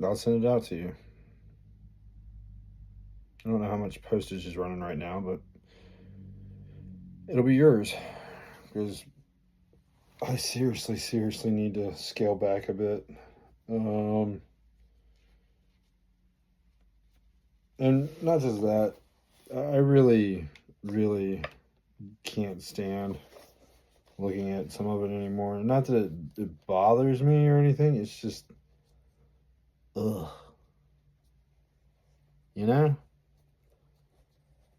I'll send it out to you. I don't know how much postage is running right now, but it'll be yours because I seriously need to scale back a bit. Um, and not just that, I really can't stand looking at some of it anymore. Not that it bothers me or anything. It's just, ugh, you know.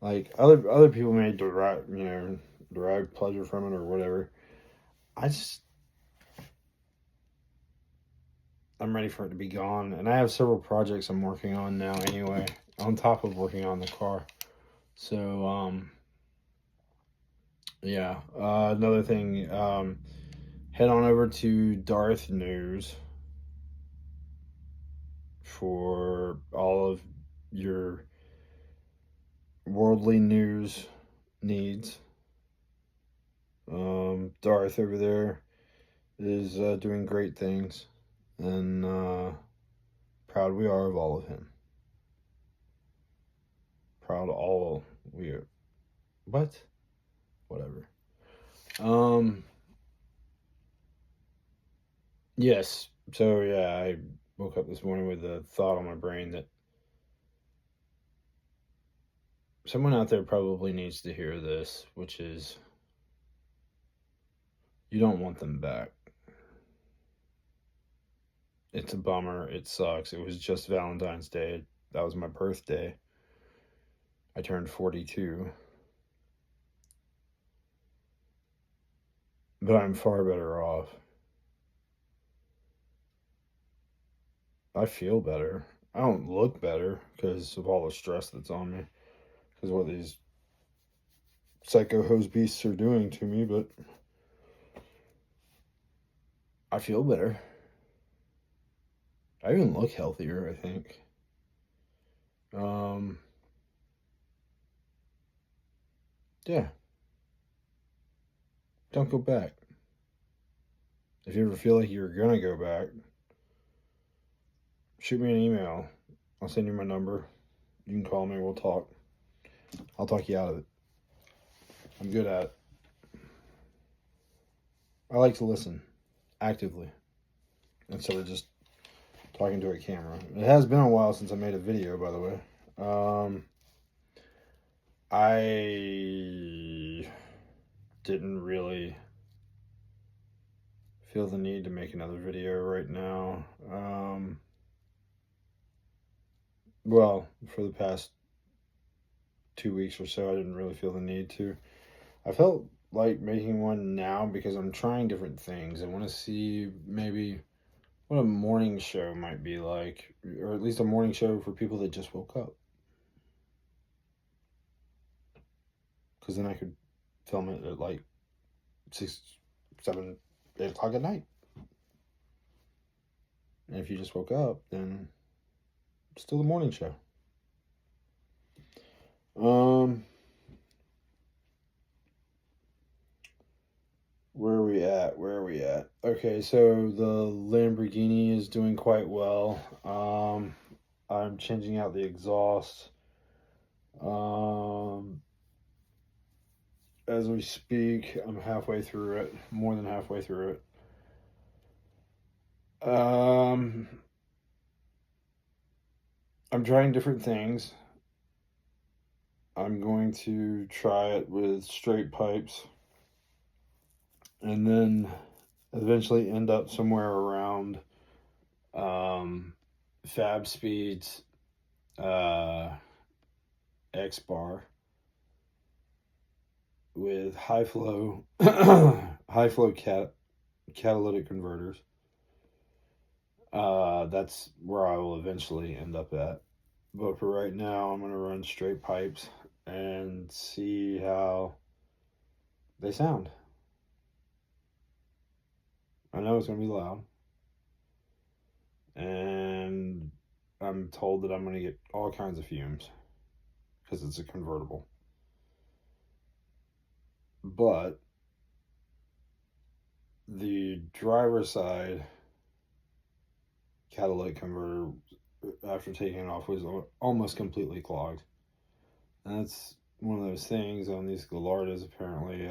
Like other people may derive pleasure from it or whatever. I just I'm ready for it to be gone, and I have several projects I'm working on now anyway. On top of working on the car, so yeah. Another thing, head on over to Darth News for all of your worldly news needs. Darth over there is doing great things, and proud we are of all of him. Proud all we are. What? Whatever. Um. Yes. So yeah, I woke up this morning with a thought on my brain that someone out there probably needs to hear this, which is you don't want them back. It's a bummer. It sucks. It was just Valentine's Day. That was my birthday. I turned 42. But I'm far better off. I feel better. I don't look better because of all the stress that's on me. Because what these psycho hose beasts are doing to me, but I feel better. I even look healthier, I think. Um, yeah. Don't go back. If you ever feel like you're gonna go back, shoot me an email. I'll send you my number. You can call me. We'll talk. I'll talk you out of it. I'm good at it. I like to listen actively instead of just talking to a camera. It has been a while since I made a video, by the way. I didn't really feel the need to make another video right now. Well, for the past 2 weeks or so, I didn't really feel the need to. I felt like making one now because I'm trying different things. I want to see maybe what a morning show might be like, or at least a morning show for people that just woke up. Because then I could film it at like 6, 7, 8 o'clock at night. And if you just woke up, then it's still the morning show. Where are we at? Where are we at? Okay, so the Lamborghini is doing quite well. I'm changing out the exhaust. As we speak, I'm halfway through it, more than halfway through it. I'm trying different things. I'm going to try it with straight pipes and then eventually end up somewhere around Fab Speeds X bar with high flow catalytic converters. That's where I will eventually end up at. But for right now, I'm going to run straight pipes and see how they sound. I know it's going to be loud. And I'm told that I'm going to get all kinds of fumes because it's a convertible. But the driver's side catalytic converter, after taking it off, was almost completely clogged. And that's one of those things on these Gallardos, apparently.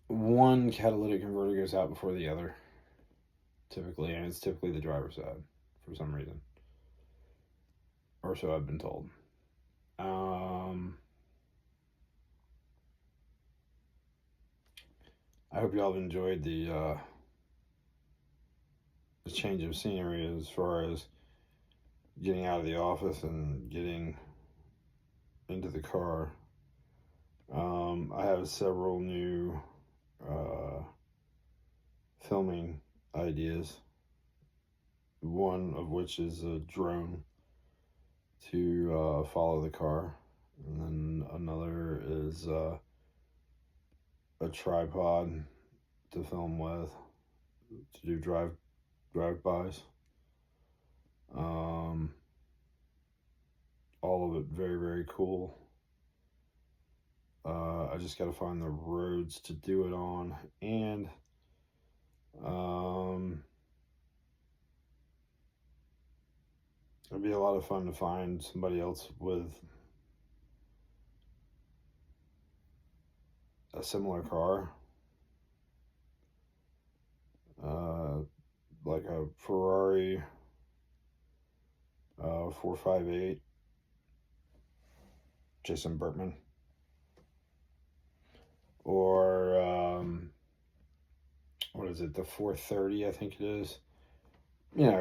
One catalytic converter goes out before the other, typically, and it's typically the driver's side for some reason. Or so I've been told. I hope y'all have enjoyed the change of scenery as far as getting out of the office and getting into the car. I have several new filming ideas. One of which is a drone to follow the car, and then another is a tripod to film with, to do drive-bys. All of it very, very cool. I just got to find the roads to do it on, and it'd be a lot of fun to find somebody else with a similar car, like a Ferrari 458, Jason Bertman, or what is it, the 430, I think it is.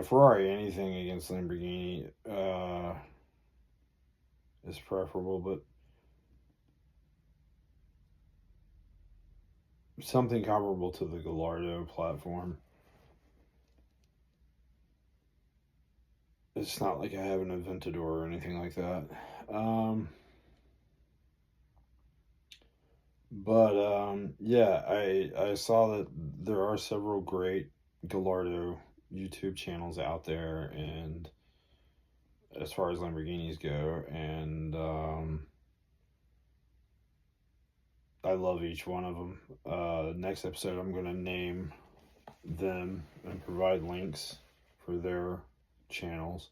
Ferrari, anything against Lamborghini is preferable, but something comparable to the Gallardo platform. It's not like I have an Aventador or anything like that. Yeah, I saw that there are several great Gallardo YouTube channels out there, and as far as Lamborghinis go, and I love each one of them. Next episode, I'm going to name them and provide links for their channels.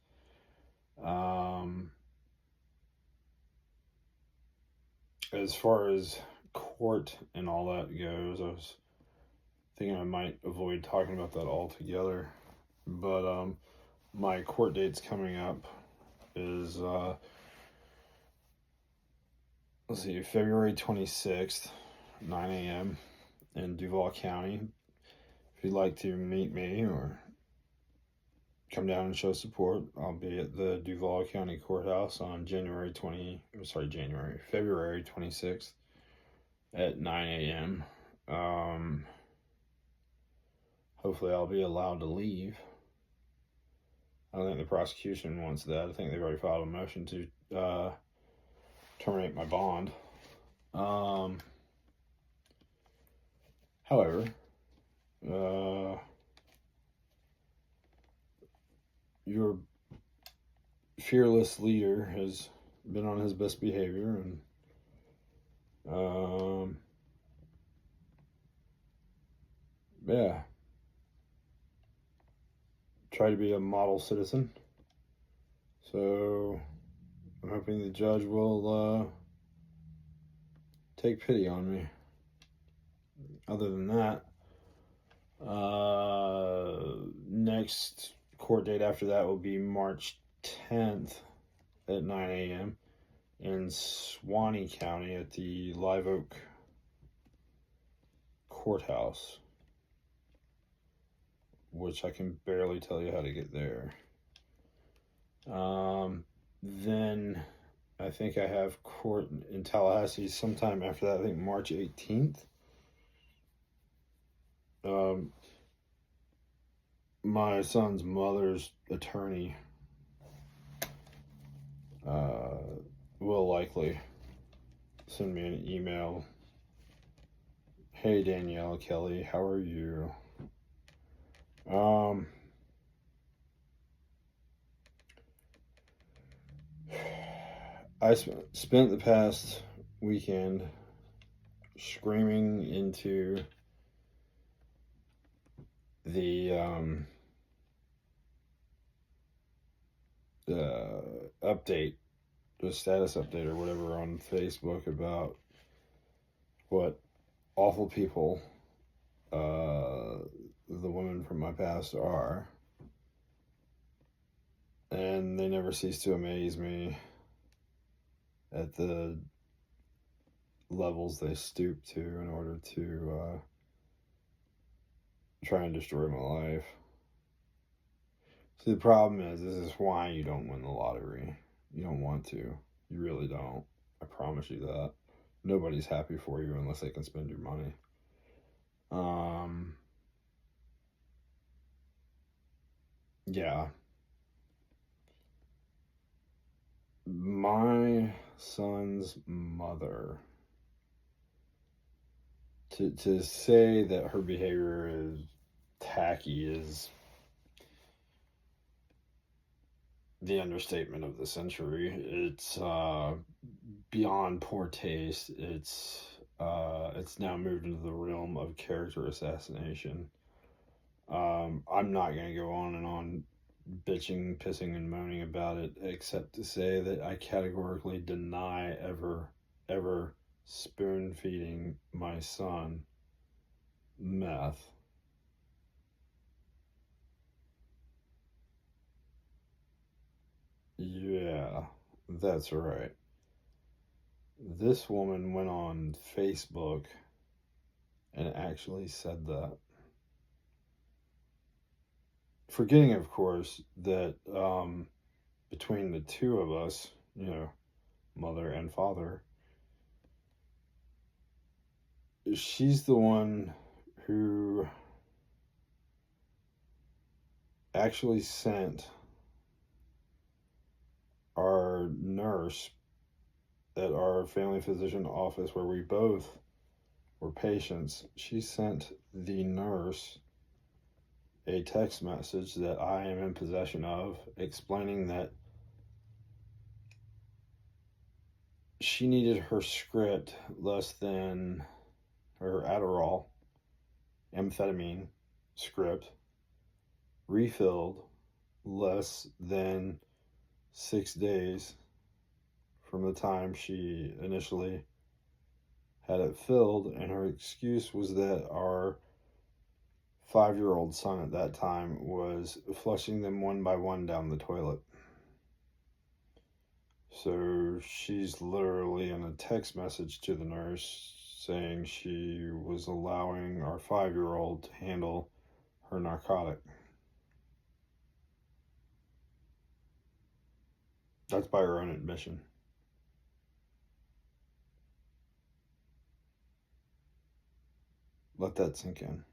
As far as court and all that goes, I was thinking I might avoid talking about that altogether, but my court date's coming up is let's see, February 26th, 9 a.m. in Duval County. If you'd like to meet me or come down and show support, I'll be at the Duval County Courthouse on February 26th at 9 a.m. Hopefully I'll be allowed to leave. I don't think the prosecution wants that. I think they've already filed a motion to terminate my bond. However, your fearless leader has been on his best behavior, and yeah, try to be a model citizen. So I'm hoping the judge will take pity on me. Other than that, next court date after that will be March 10th at 9 a.m. in Suwannee County at the Live Oak Courthouse, which I can barely tell you how to get there. Then I think I have court in Tallahassee sometime after that. I think March 18th. My son's mother's attorney will likely send me an email. Hey Danielle Kelly, how are you? I spent the past weekend screaming into the update, the status update or whatever on Facebook about what awful people the women from my past are. And they never cease to amaze me at the levels they stoop to in order to try and destroy my life. See, the problem is, this is why you don't win the lottery. You don't want to. You really don't. I promise you that. Nobody's happy for you unless they can spend your money. Yeah. My son's mother, to say that her behavior is tacky is the understatement of the century. It's beyond poor taste. It's now moved into the realm of character assassination. I'm not gonna go on and on bitching, pissing, and moaning about it, except to say that I categorically deny ever spoon feeding my son meth. Yeah, that's right. This woman went on Facebook and actually said that. Forgetting, of course, that between the two of us, mother and father, she's the one who actually sent our nurse at our family physician office, where we both were patients. She sent the nurse a text message that I am in possession of, explaining that she needed her script less than her Adderall, amphetamine script, refilled less than 6 days from the time she initially had it filled, and her excuse was that our 5-year-old son at that time was flushing them one by one down the toilet. So she's literally in a text message to the nurse saying she was allowing our 5-year-old to handle her narcotic. That's by her own admission. Let that sink in.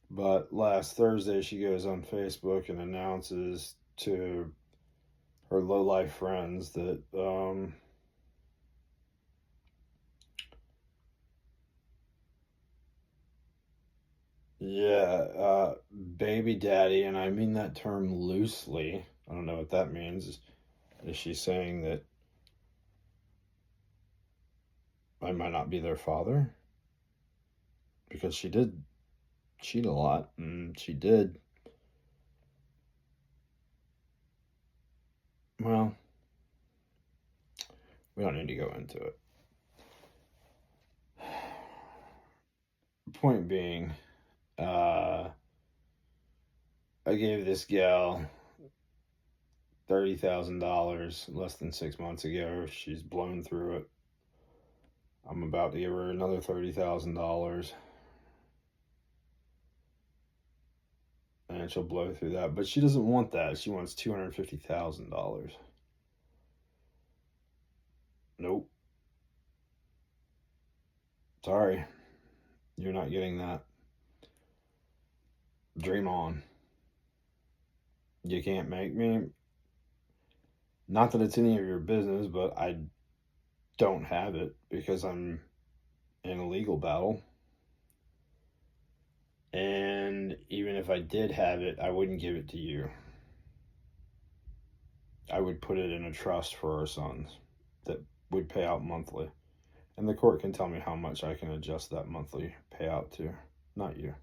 But last Thursday, she goes on Facebook and announces to her low-life friends that baby daddy, and I mean that term loosely. I don't know what that means. Is she saying that I might not be their father? Because she did cheat a lot, and she did. Well, we don't need to go into it. Point being, I gave this gal $30,000 less than 6 months ago. She's blown through it. I'm about to give her another $30,000, and she'll blow through that. But she doesn't want that. She wants $250,000. Nope. Sorry, you're not getting that. Dream on. You can't make me. Not that it's any of your business, but I don't have it because I'm in a legal battle. And even if I did have it, I wouldn't give it to you. I would put it in a trust for our sons that would pay out monthly. And the court can tell me how much I can adjust that monthly payout to, not you.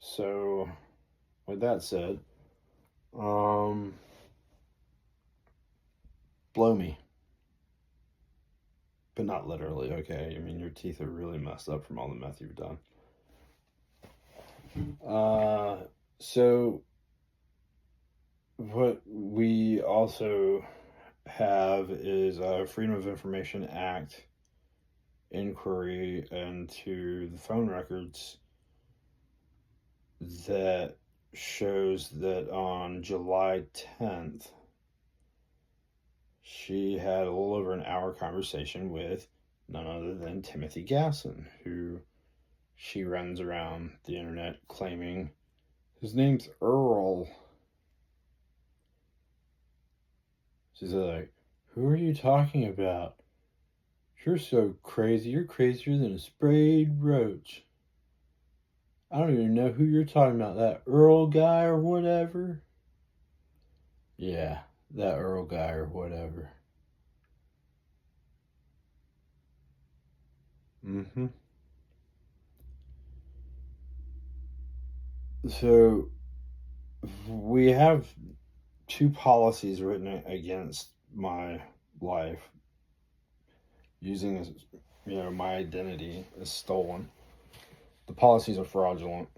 So with that said, blow me. But not literally, okay? I mean, your teeth are really messed up from all the meth you've done. So what we also have is a Freedom of Information Act inquiry into the phone records that shows that on July 10th, she had a little over an hour conversation with none other than Timothy Gasson, who she runs around the internet claiming his name's Earl. She's like, who are you talking about? You're so crazy. You're crazier than a sprayed roach. I don't even know who you're talking about. That Earl guy or whatever? Yeah, that Earl guy or whatever. Mm-hmm. So we have two policies written against my life, using my identity is stolen. The policies are fraudulent.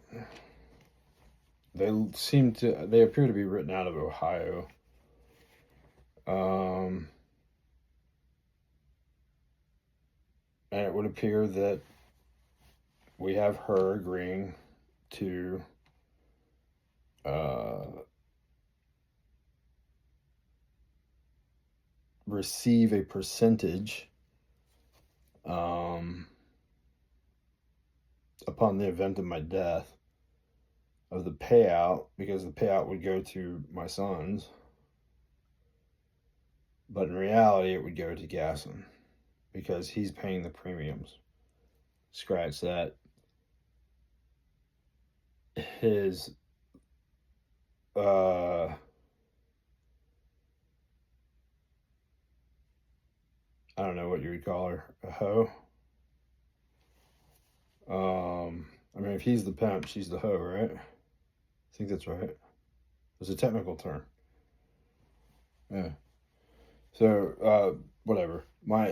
They appear to be written out of Ohio. And it would appear that we have her agreeing to receive a percentage upon the event of my death of the payout, because the payout would go to my sons, but in reality it would go to Gasson because he's paying the premiums. Scratch that. His I don't know what you would call her, a hoe. I mean, if he's the pimp, she's the hoe, right? I think that's right. It's a technical term. Yeah. So, whatever. My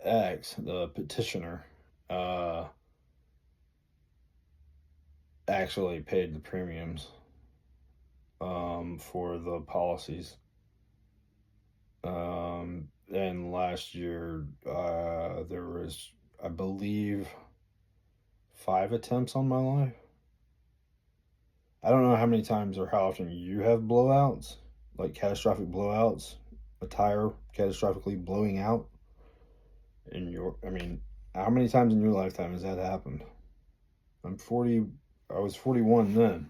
ex, the petitioner, actually paid the premiums for the policies. And last year, there was, I believe, 5 attempts on my life. I don't know how many times or how often you have blowouts, like catastrophic blowouts, a tire catastrophically blowing out how many times in your lifetime has that happened? I'm 40, I was 41 then,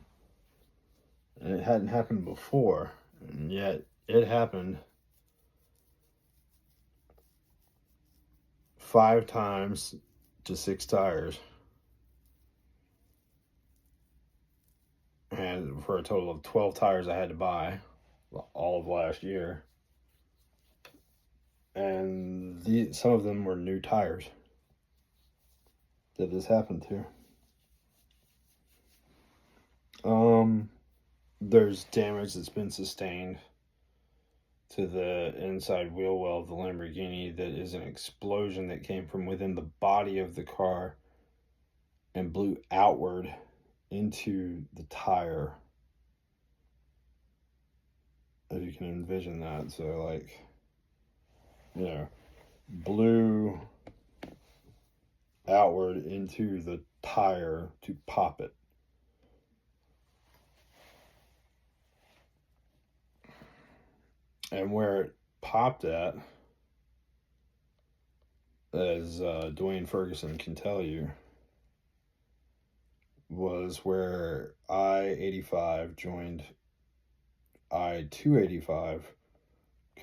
and it hadn't happened before, and yet it happened 5 times to 6 tires, and for a total of 12 tires I had to buy all of last year. And some of them were new tires that this happened to. There's damage that's been sustained to the inside wheel well of the Lamborghini that is an explosion that came from within the body of the car and blew outward into the tire. If you can envision that. So, blew outward into the tire to pop it. And where it popped at, as Dwayne Ferguson can tell you, was where I-85 joined I-285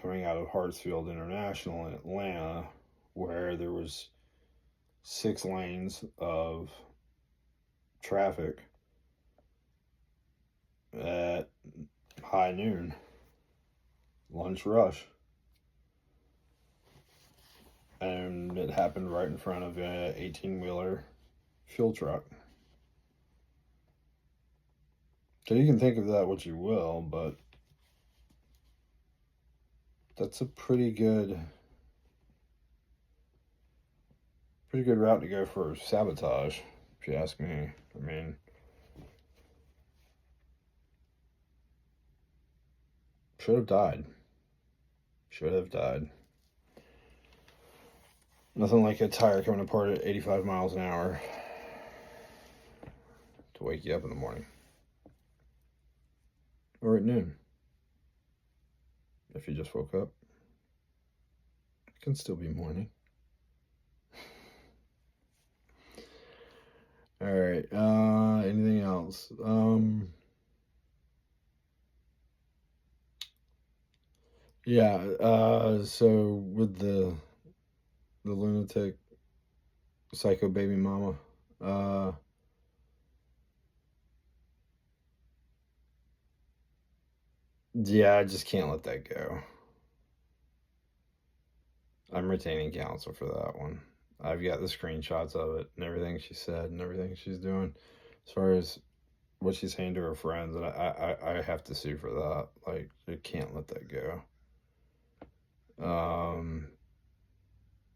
coming out of Hartsfield International in Atlanta, where there was 6 lanes of traffic at high noon, lunch rush. and it happened right in front of a 18-wheeler fuel truck. So you can think of that what you will, but that's a pretty good route to go for sabotage, if you ask me. I mean, should have died. Should have died. Nothing like a tire coming apart at 85 miles an hour to wake you up in the morning. Or at noon. If you just woke up. It can still be morning. Alright, anything else? So with the lunatic psycho baby mama, I just can't let that go. I'm retaining counsel for that one. I've got the screenshots of it and everything she said and everything she's doing as far as what she's saying to her friends, and I have to sue for that. Like, I can't let that go.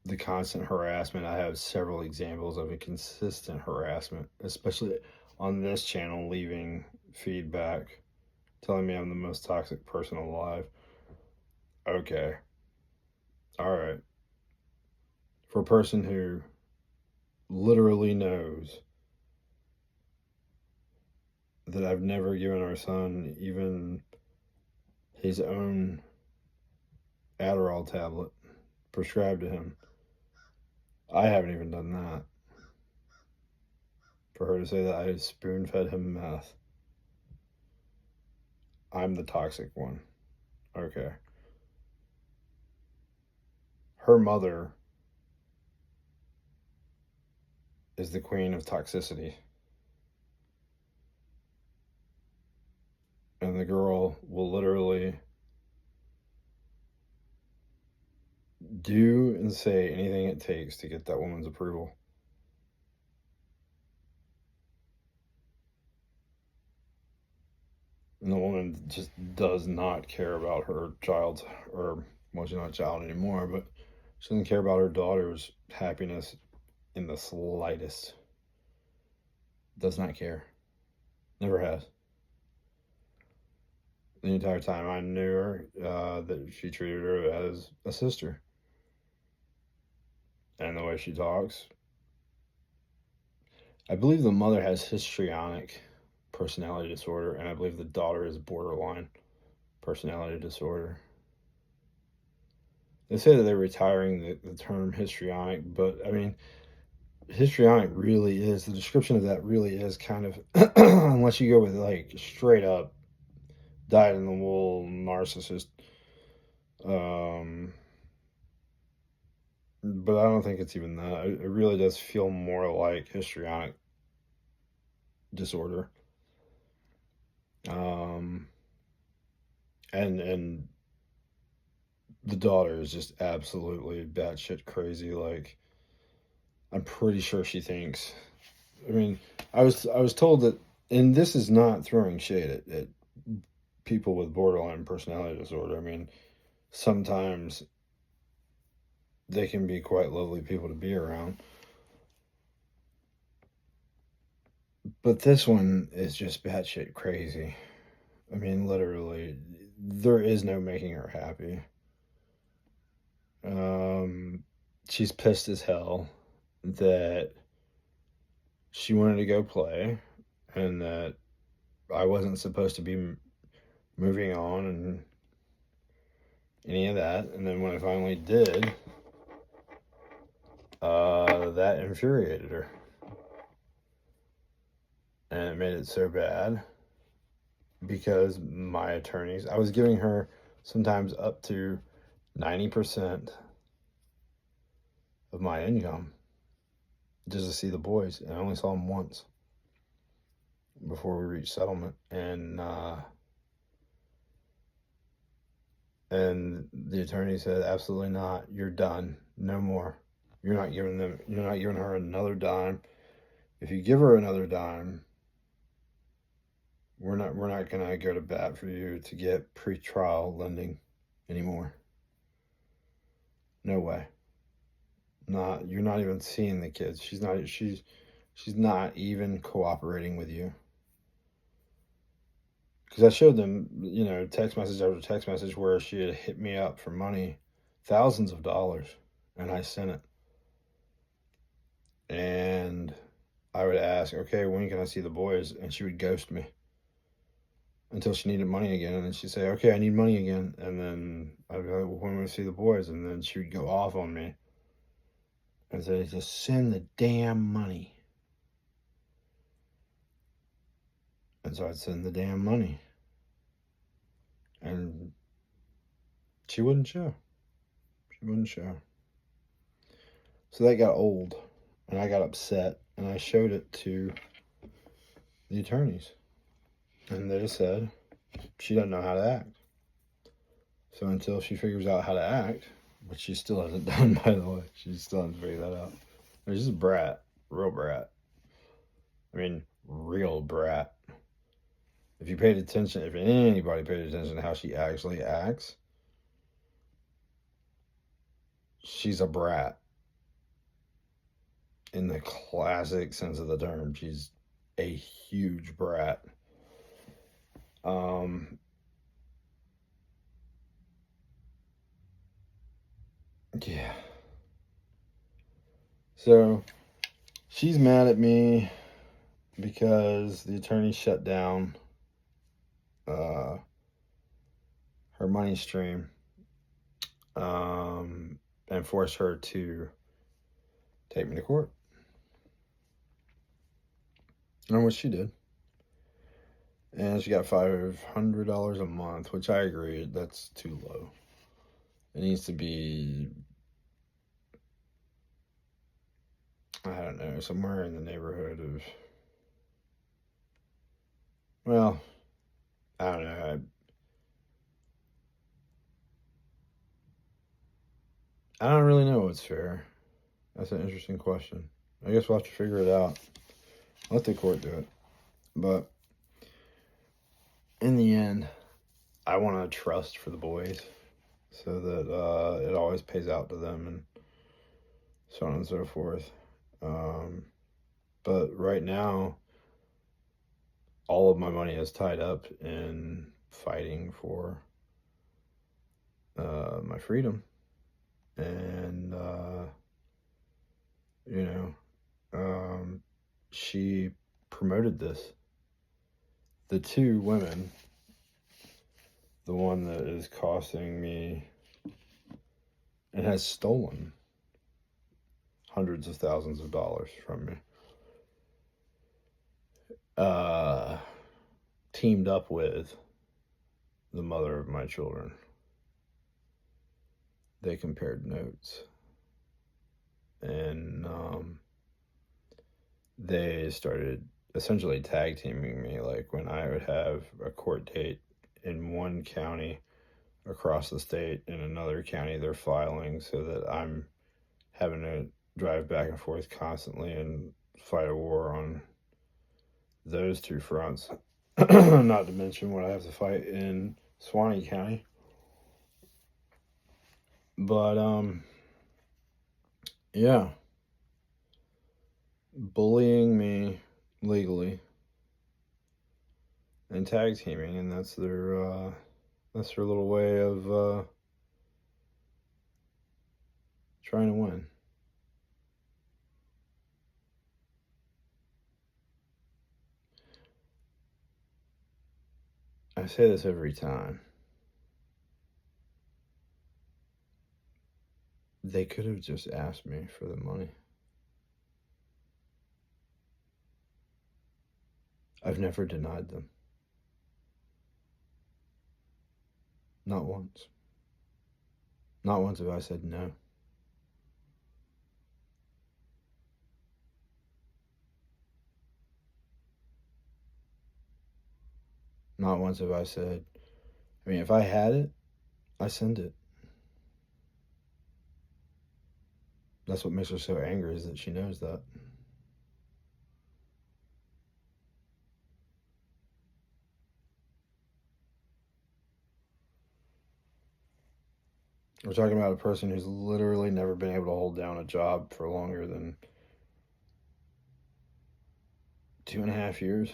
The constant harassment, I have several examples of a consistent harassment, especially on this channel, leaving feedback telling me I'm the most toxic person alive. Okay. All right. For a person who literally knows that I've never given our son even his own Adderall tablet prescribed to him, I haven't even done that. For her to say that I spoon fed him meth, I'm the toxic one. Okay. Her mother is the queen of toxicity. And the girl will literally do and say anything it takes to get that woman's approval. And the woman just does not care about her child's, or, well, she's not a child anymore, but she doesn't care about her daughter's happiness in the slightest. Does not care. Never has. The entire time I knew her, that she treated her as a sister. And the way she talks, I believe the mother has histrionic personality disorder, and I believe the daughter is borderline personality disorder. They say that they're retiring the term histrionic, but I mean, histrionic really is, the description of that really is kind of, unless you go with like straight up dyed in the wool narcissist, but I don't think it's even that. It really does feel more like histrionic disorder. And the daughter is just absolutely batshit crazy. Like, I'm pretty sure she thinks. I mean, I was told that, and this is not throwing shade at people with borderline personality disorder. I mean, sometimes they can be quite lovely people to be around. But this one is just batshit crazy. I mean, literally, there is no making her happy. She's pissed as hell that she wanted to go play and that I wasn't supposed to be moving on and any of that. And then when I finally did, that infuriated her. And it made it so bad because my attorneys, I was giving her sometimes up to 90% of my income just to see the boys, and I only saw them once before we reached settlement. And the attorney said, absolutely not, you're done. no more. You're not giving her another dime. If you give her another dime, we're not gonna go to bat for you to get pretrial lending anymore. No way. Not You're not even seeing the kids. She's not even cooperating with you. Because I showed them, text message after text message where she had hit me up for money, thousands of dollars, and I sent it. And I would ask, okay, when can I see the boys? And she would ghost me until she needed money again. And then she'd say, okay, I need money again. And then I'd be like, well, when will we see the boys? And then she would go off on me and say, just send the damn money. And so I'd send the damn money. And she wouldn't show. She wouldn't show. So that got old. And I got upset. And I showed it to the attorneys. And they just said, she doesn't know how to act. So until she figures out how to act, which she still hasn't done, by the way, she still hasn't figured that out. She's just a brat. Real brat. I mean, real brat. If you paid attention, if anybody paid attention to how she actually acts, she's a brat. In the classic sense of the term, she's a huge brat. Yeah. So she's mad at me because the attorney shut down her money stream and forced her to take me to court. And what she did. And she got $500 a month, which I agree, that's too low. It needs to be, I don't know, somewhere in the neighborhood of, well, I don't know. I don't really know what's fair. That's an interesting question. I guess we'll have to figure it out. Let the court do it. But in the end, I want to trust for the boys so that it always pays out to them and so on and so forth. But right now, all of my money is tied up in fighting for my freedom. And, she promoted this. The two women, the one that is costing me and has stolen hundreds of thousands of dollars from me, teamed up with the mother of my children. They compared notes. And they started essentially tag teaming me. Like when I would have a court date in one county across the state, in another county they're filing, so that I'm having to drive back and forth constantly and fight a war on those two fronts. Not to mention what I have to fight in Suwannee County. But yeah, bullying me legally and tag teaming, and that's their little way of trying to win. I say this every time. They could have just asked me for the money. I've never denied them. Not once. Not once have I said no. Not once have I said, if I had it, I send it. That's what makes her so angry, is that she knows that. We're talking about a person who's literally never been able to hold down a job for longer than 2.5 years.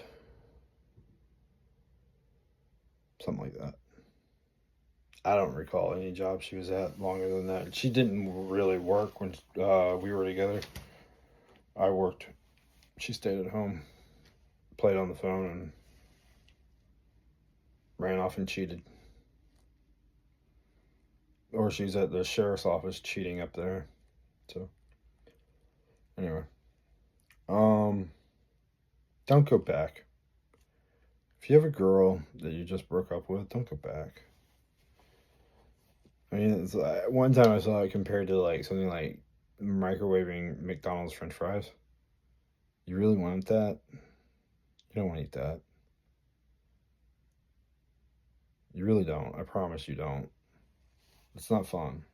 Something like that. I don't recall any job she was at longer than that. She didn't really work when we were together. I worked. She stayed at home, played on the phone, and ran off and cheated. Or she's at the sheriff's office cheating up there. So, anyway. Don't go back. If you have a girl that you just broke up with, don't go back. I mean, it's one time I saw it compared to like something like microwaving McDonald's French fries. You really wanted that? You don't want to eat that. You really don't. I promise you don't. It's not fun.